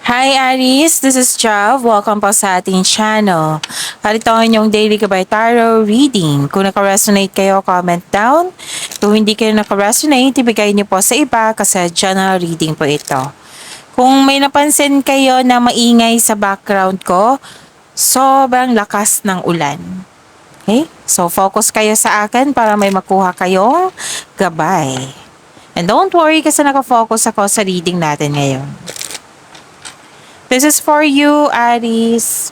Hi Aries, this is Jav. Welcome po sa ating channel. At ito ang inyong daily Gabay Tarot reading. Kung naka-resonate kayo, comment down. Kung hindi kayo naka-resonate, ibigay niyo po sa iba kasi general reading po ito. Kung may napansin kayo na maingay sa background ko, sobrang lakas ng ulan. Okay? So focus kayo sa akin para may makuha kayong gabay. And don't worry kasi nakafocus ako sa reading natin ngayon. This is for you, Aries.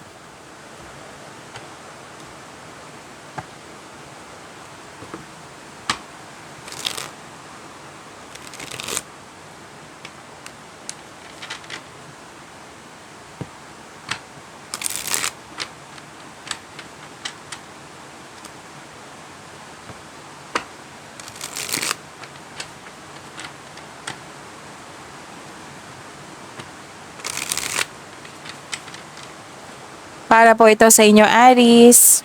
Para po ito sa inyo, Aries.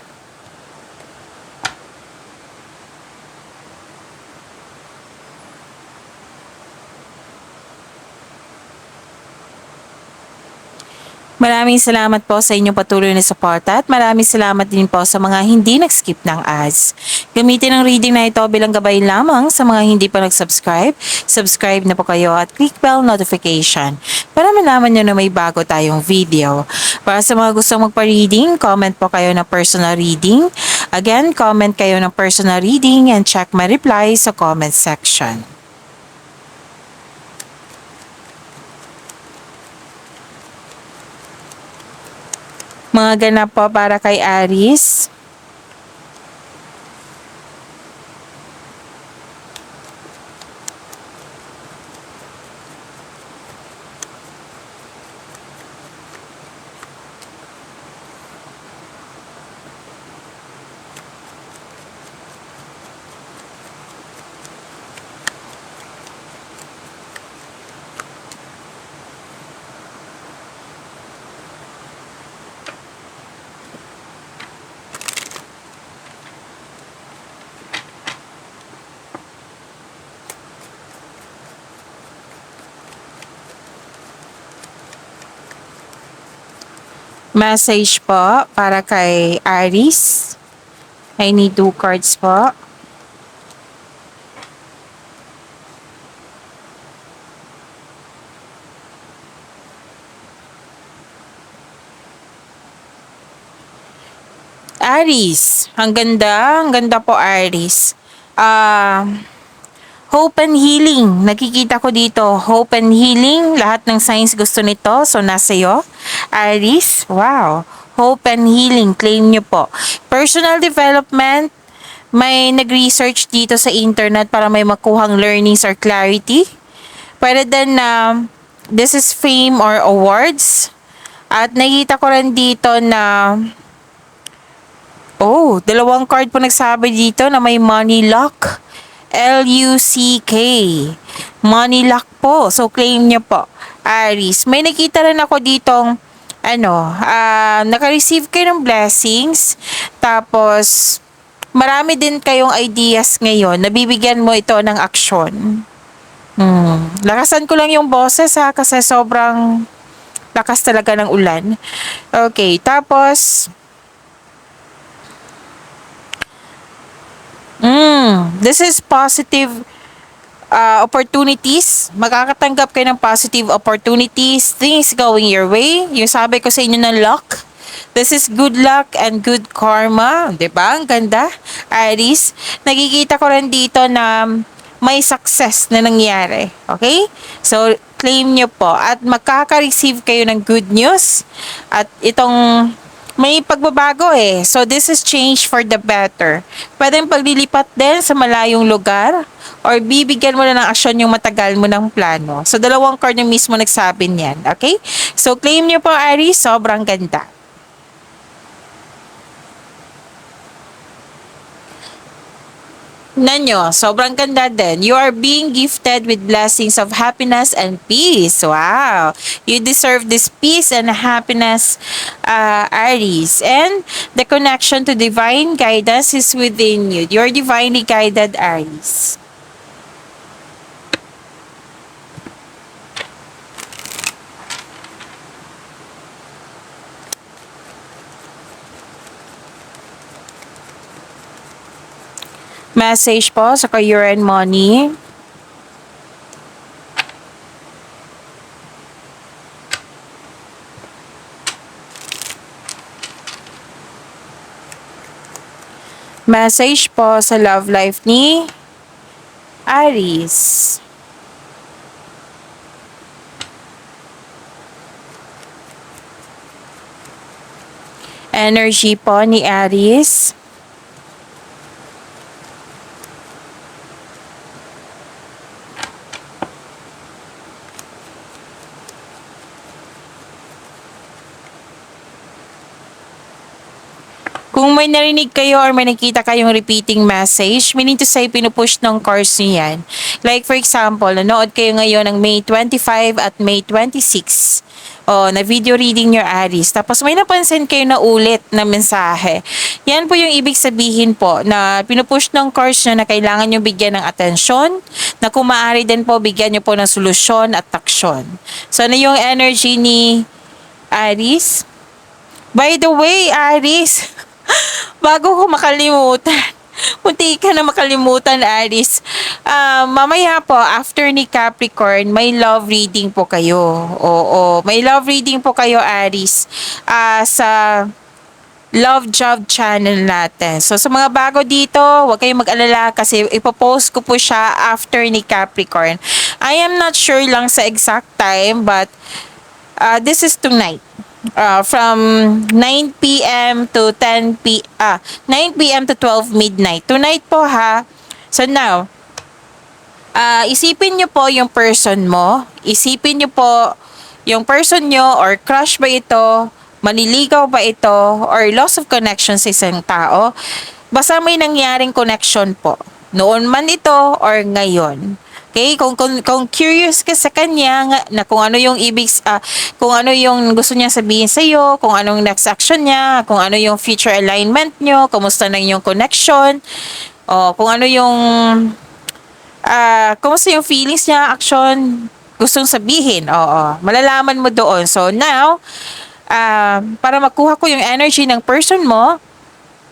Maraming salamat po sa inyong patuloy na suporta at maraming salamat din po sa mga hindi nag-skip ng ads. Gamitin ang reading na ito bilang gabay lamang sa mga hindi pa nag-subscribe. Subscribe na po kayo at click bell notification para malaman nyo na may bago tayong video. Para sa mga gustong magpa-reading, comment po kayo ng personal reading. Again, comment kayo ng personal reading and check my reply sa comment section. Mga ganap po para kay Aries. Message po para kay Aries. I need 2 cards po. Aries, ang ganda po Aries. Hope and healing. Nakikita ko dito, hope and healing. Lahat ng signs gusto nito. So, nasa iyo. Aries, wow. Hope and healing. Claim nyo po. Personal development. May nag-research dito sa internet para may makuhang learnings or clarity. Pwede din na this is fame or awards. At nakita ko rin dito na dalawang card po nagsabi dito na may money luck. L-U-C-K. Money luck po. So, claim nyo po. Aries. May nakita rin ako ditong naka-receive kayo ng blessings. Tapos, marami din kayong ideas ngayon. Nabibigyan mo ito ng aksyon. Lakasan ko lang yung boses kasi sobrang lakas talaga ng ulan. Okay. Tapos, this is positive opportunities. Makakatanggap kayo ng positive opportunities, things going your way. Yung sabi ko sa inyo ng luck. This is good luck and good karma. Diba? Ang ganda. Aries, nakikita ko rin dito na may success na nangyari. Okay? So, claim nyo po. At makaka-receive kayo ng good news. At itong may pagbabago eh. So, this is change for the better. Pwedeng paglilipat din sa malayong lugar or bibigyan mo na ng aksyon yung matagal mo ng plano. So, dalawang card yung mismo nagsabi niyan. Okay? So, claim nyo po, Aries. Sobrang ganda. Nanyo, sobrang ganda din. You are being gifted with blessings of happiness and peace. Wow! You deserve this peace and happiness, Aries. And the connection to divine guidance is within you. You're divinely guided, Aries. Message po sa career and money. Message po sa love life ni Aries. Energy po ni Aries. Kung may narinig kayo or may nakita kayong repeating message, meaning to say, pinupush ng cards niyo yan. Like for example, nanood kayo ngayon ng May 25 at May 26. O, na video reading your Aries. Tapos may napansin kayo na ulit na mensahe. Yan po yung ibig sabihin po na pinupush ng cards nyo na kailangan nyo bigyan ng atensyon, na kung maaari din po bigyan nyo po ng solusyon at taksyon. So, ano yung energy ni Aries? By the way, Aries, bago ko makalimutan, munti ka na makalimutan, Aries. Mamaya po, after ni Capricorn, may love reading po kayo. Oo, may love reading po kayo, Aries. Sa Love Job channel natin. So, sa mga bago dito, huwag kayong mag-alala kasi ipopost ko po siya after ni Capricorn. I am not sure lang sa exact time, but this is tonight. From 9 p.m. to 9 p.m. to 12 midnight. Tonight po ha. So now, isipin nyo po yung person mo. Isipin nyo po yung person nyo or crush ba ito, maniligaw ba ito, or loss of connection sa isang tao. Basta may nangyaring connection po. Noon man ito or ngayon. Okay, kung curious ka sa kanya na kung ano yung kung ano yung gusto niya sabihin sa iyo, kung anong next action niya, kung ano yung future alignment nyo, kumusta na yung connection, o kung ano yung kumusta yung feelings niya, action, gustong sabihin, oo, malalaman mo doon. So now, para makuha ko yung energy ng person mo,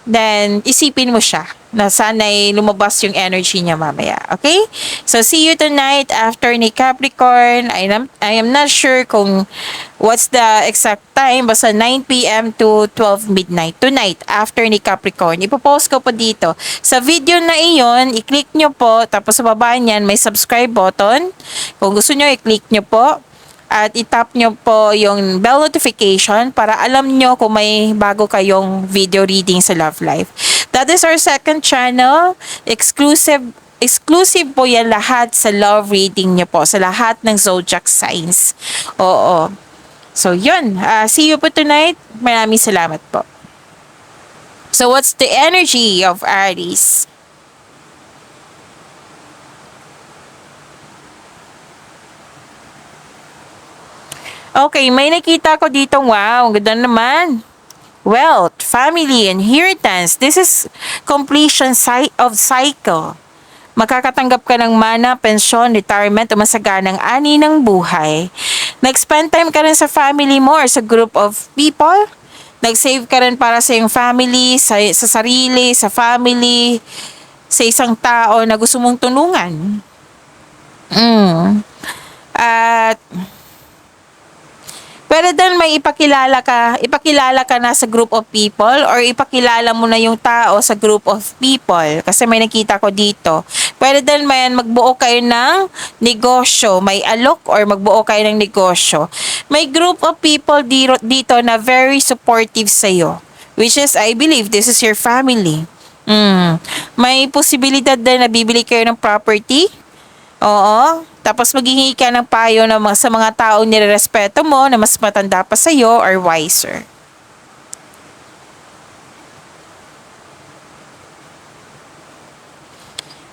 then isipin mo siya na sana'y lumabas yung energy niya mamaya. Okay? So, see you tonight after ni Capricorn. I am not sure kung what's the exact time. Basta 9 p.m. to 12 midnight. Tonight, after ni Capricorn. Ipopost ko po dito. Sa video na iyon, i-click nyo po. Tapos sa baba niyan, may subscribe button. Kung gusto nyo, i-click nyo po. At itap nyo po yung bell notification para alam nyo kung may bago kayong video reading sa Love Life. That is our second channel. Exclusive po yan lahat sa love reading nyo po. Sa lahat ng zodiac signs. Oo. So, yun. See you po tonight. Maraming salamat po. So, what's the energy of Aries? Okay, may nakita ko dito. Wow, ganda naman. Wealth, family, inheritance. This is completion of cycle. Makakatanggap ka ng mana, pensyon, retirement, o masaganang ani ng buhay. Nag-spend time ka rin sa family mo or sa group of people. Nag-save ka rin para sa iyong family, sa sarili, sa family, sa isang tao na gusto mong tulungan. At pero then may ipakilala ka na sa group of people or ipakilala mo na yung tao sa group of people. Kasi may nakita ko dito. Pwede din magbuo kayo ng negosyo, may alok or magbuo kayo ng negosyo. May group of people dito na very supportive sa'yo. Which is, I believe, this is your family. May posibilidad din na bibili kayo ng property. Oo. Tapos maghingi ka ng payo sa mga taong nirerespeto mo na mas matanda pa sa'yo or wiser.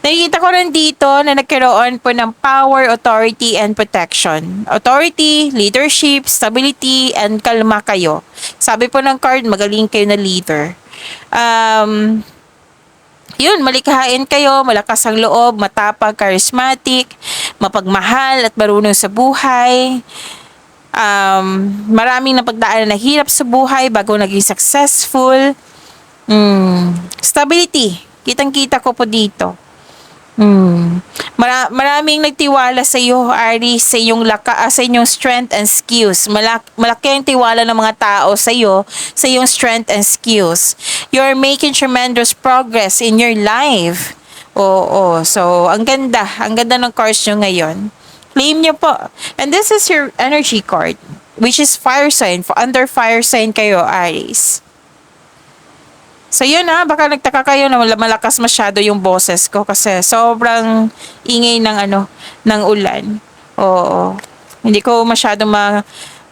Nakikita ko rin dito na nagkaroon po ng power, authority, and protection. Authority, leadership, stability, and kalma kayo. Sabi po ng card, magaling kayo na leader. Yun, malikhain kayo, malakas ang loob, matapang, charismatic, mapagmahal at marunong sa buhay. Maraming napagdaanan na hirap sa buhay bago naging successful. Stability. Kitang-kita ko po dito. Maraming nagtiwala sa iyo, Aries, sa iyong sa inyong strength and skills. Malaki ang tiwala ng mga tao sa iyo, sa iyong strength and skills. You're making tremendous progress in your life. Oo, so ang ganda ng cards nyo ngayon. Claim nyo po. And this is your energy card, which is fire sign. Under fire sign kayo, Aries. So yun baka nagtaka kayo na malakas masyado yung boses ko kasi sobrang ingay ng ng ulan. Oo. Hindi ko masyado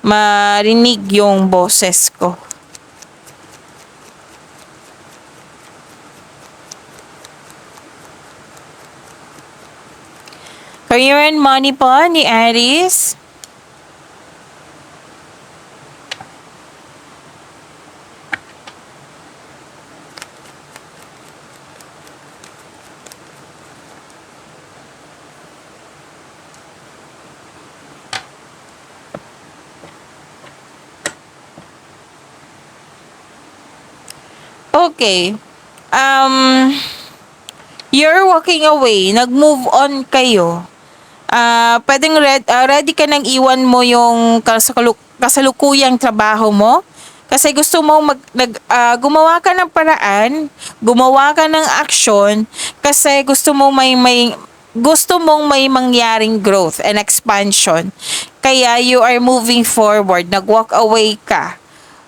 marinig yung boses ko. Career and money po ni Aries. Okay. You're walking away. Nag-move on kayo. Pwedeng ready ka nang iwan mo yung kasalukuyang trabaho mo. Kasi gusto mo gumawa ka ng paraan, gumawa ka ng action kasi gusto mong may mangyaring growth and expansion. Kaya you are moving forward, nag-walk away ka.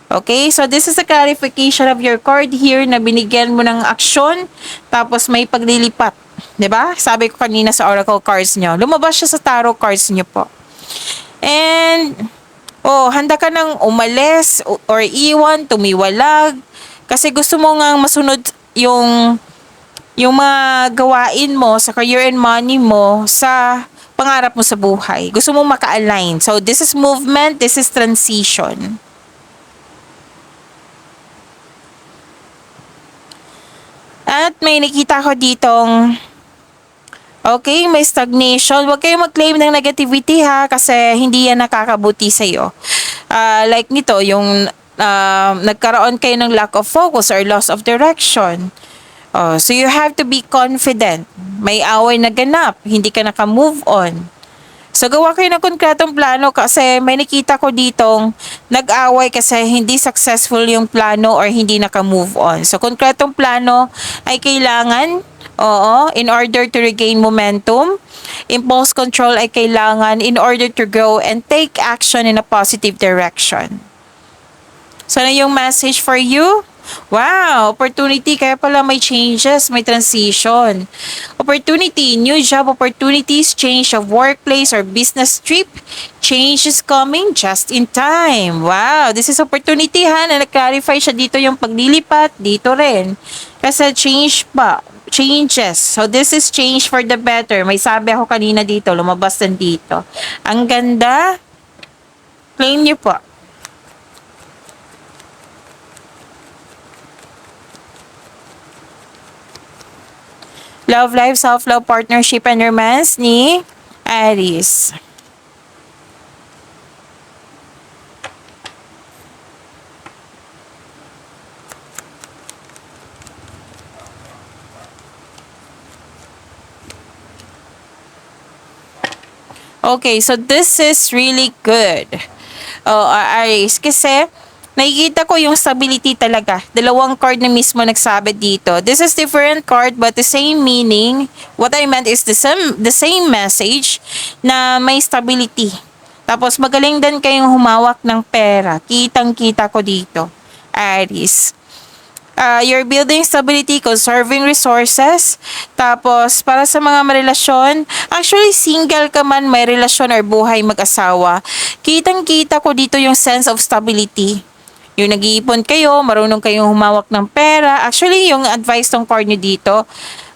Okay, so this is a clarification of your card here na binigyan mo ng aksyon, tapos may paglilipat. 'Di ba? Sabi ko kanina sa oracle cards nyo, lumabas siya sa tarot cards nyo po. And, handa ka nang umalis or iwan, tumiwalag, kasi gusto mo nga masunod yung mga gawain mo sa career and money mo sa pangarap mo sa buhay. Gusto mo maka-align. So, this is movement, this is transition. At may nakita ko ditong, okay, may stagnation. Huwag kayong mag-claim ng negativity kasi hindi yan nakakabuti sa'yo. Like nito, yung nagkaroon kayo ng lack of focus or loss of direction. So you have to be confident. May away na ganap, hindi ka naka-move on. So, gawa kayo ng konkretong plano kasi may nakita ko ditong nag-away kasi hindi successful yung plano or hindi naka-move on. So, konkretong plano ay kailangan, in order to regain momentum. Impulse control ay kailangan in order to grow and take action in a positive direction. So, ano yung message for you? Wow, opportunity, kaya pala may changes, may transition. Opportunity, new job opportunities, change of workplace or business trip, change is coming just in time. Wow, this is opportunity na nag-clarify siya dito yung paglilipat, dito rin. Kasi changes. So this is change for the better. May sabi ako kanina dito, lumabas din dito. Ang ganda, claim niyo po. Love life, self-love, partnership, and romance ni Aries. Okay, so this is really good. Aries, kasi nakikita ko yung stability talaga. Dalawang card na mismo nagsabi dito. This is different card but the same meaning. What I meant is the same message na may stability. Tapos magaling din kayong humawak ng pera. Kitang-kita ko dito, Aries. You're building stability, conserving resources. Tapos, para sa mga marelasyon, actually single ka man, may relasyon or buhay mag-asawa, kitang-kita ko dito yung sense of stability. Yung nag-iipon kayo, marunong kayong humawak ng pera. Actually, yung advice tong card nyo dito,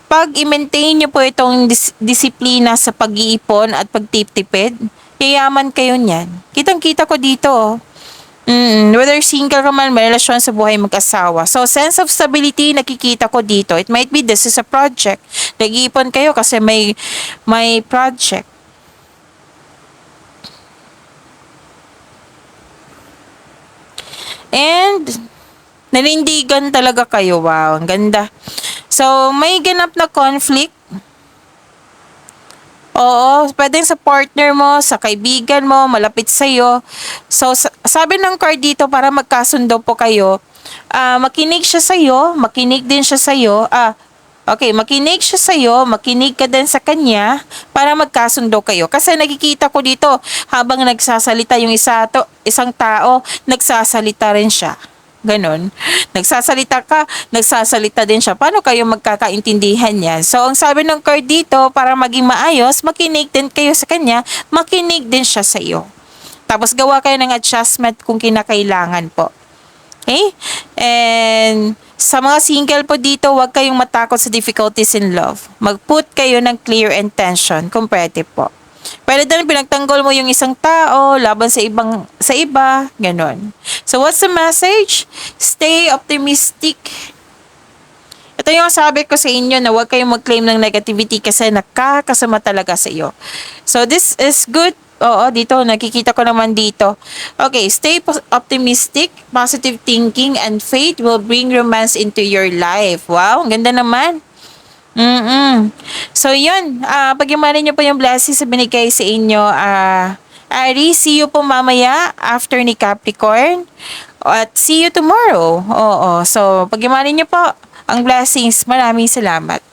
pag i-maintain nyo po itong disiplina sa pag-iipon at pagtiptipid, yayaman kayo niyan. Kitang-kita ko dito. Whether single ka man, may relasyon sa buhay mag-asawa. So, sense of stability, nakikita ko dito. It might be this is a project. Nag-iipon kayo kasi may project. And, nanindigan talaga kayo. Wow, ang ganda. So, So, may ganap na conflict. Oo, pwedeng sa partner mo, sa kaibigan mo, malapit sa'yo. So, sabi ng card dito para magkasundo po kayo, makinig siya sa'yo, makinig din siya sa'yo. Okay, makinig siya sa'yo, makinig ka din sa kanya para magkasundo kayo. Kasi nakikita ko dito, habang nagsasalita yung isang tao, nagsasalita rin siya. Ganon. Nagsasalita ka, nagsasalita din siya. Paano kayo magkakaintindihan yan? So, ang sabi ng card dito, para maging maayos, makinig din kayo sa kanya, makinig din siya sa iyo. Tapos gawa kayo ng adjustment kung kinakailangan po. Okay? And sa mga single po dito, huwag kayong matakot sa difficulties in love. Mag-put kayo ng clear intention kung pwede po. Pwede din pinagtanggol mo yung isang tao laban sa iba, ganon. So what's the message? Stay optimistic. Ito yung sabi ko sa inyo na huwag kayong mag-claim ng negativity kasi nakakasama talaga sa iyo. So this is good. Oo, dito, nakikita ko naman dito. Okay, stay optimistic, positive thinking, and faith will bring romance into your life. Wow, ang ganda naman. So, yun. Pag-imanin nyo po yung blessings na binigay sa inyo. Aries, see you po mamaya after ni Capricorn. At see you tomorrow. Oo. So, pag-imanin nyo po ang blessings. Maraming salamat.